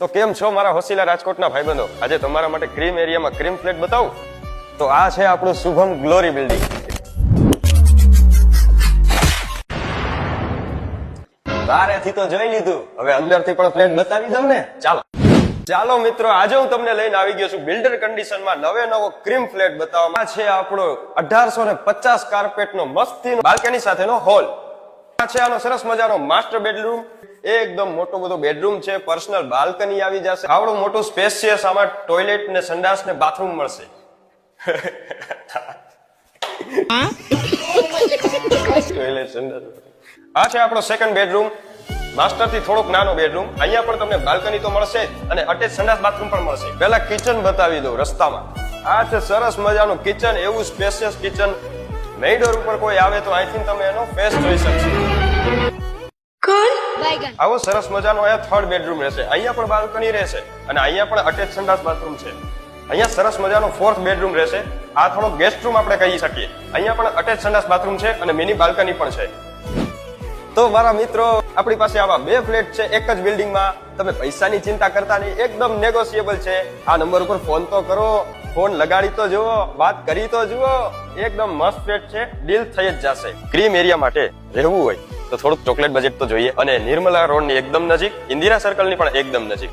તો કેમ છો મારા હોશિયાર રાજકોટના ભાઈબંધો? આજે તમારા માટે ક્રીમ એરિયામાં ક્રીમ ફ્લેટ બતાવું. તો આ છે આપણું શુભમ ગ્લોરી બિલ્ડિંગ. બારેથી તો જોઈ લીધું, હવે અંદરથી પણ ફ્લેટ બતાવી દઉં ને. ચાલો મિત્રો, આજે હું તમને લઈને આવી ગયો છું બિલ્ડર કન્ડિશનમાં નવો ક્રીમ ફ્લેટ બતાવવામાં. આ છે આપણો 1850 કાર્પેટનો મસ્તીનો બાલ્કની સાથેનો હોલ. આ છે આનો સરસ મજાનો માસ્ટર બેડરૂમ. એકદમ મોટો બધો બેડરૂમ છે, પર્સનલ બાલ્કની આવી જશે. આવડું મોટું સ્પેશિયસ આમાં ટોયલેટ ને સંડાસ ને બાથરૂમ મળશે. ટોયલેટ સંડાસ. આ છે આપણો સેકન્ડ બેડરૂમ, માસ્ટર થી થોડોક નાનો બેડરૂમ. અહીંયા પણ તમને બાલ્કની તો મળશે અને અટેચ સંડાસ બાથરૂમ પણ મળશે. પહેલા કિચન બતાવી દઉં રસ્તામાં. આ છે સરસ મજાનું કિચન, એવું સ્પેશિયસ કિચન. મેઇન ડોર ઉપર કોઈ આવે તો અહીંથી તમે એનો ફેસ જોઈ શકશો. આવો સરસ મજાનો અહીંયા થર્ડ બેડરૂમ રહેશે. અહીંયા પણ બાલ્કની રહેશે અને અહીંયા પણ અટેચ સંડાસ બાથરૂમ છે. અહીંયા સરસ મજાનો ફોર્થ બેડરૂમ રહેશે. આ થોડો ગેસ્ટ રૂમ આપણે કહી શકીએ. અહીંયા પણ અટેચ સંડાસ બાથરૂમ છે અને મિની બાલ્કની પણ છે. તો મારા મિત્રો, આપણી પાસે આવા 2 ફ્લેટ છે એક જ બિલ્ડિંગમાં. તમે પૈસાની ચિંતા કરતા નહીં, એકદમ નેગોશિયેબલ છે. આ નંબર ઉપર ફોન તો કરો, ફોન લગાડી તો જુઓ, વાત કરી તો જુઓ. એકદમ મસ્ત ફ્લેટ છે, ડીલ થઈ જ જશે. ક્રીમ એરિયા માટે રહેવું હોય તો થોડુંક ચોકલેટ બજેટ તો જોઈએ, અને નિર્મલા રોડ ની એકદમ નજીક, ઇન્દિરા સર્કલ ની પણ એકદમ નજીક.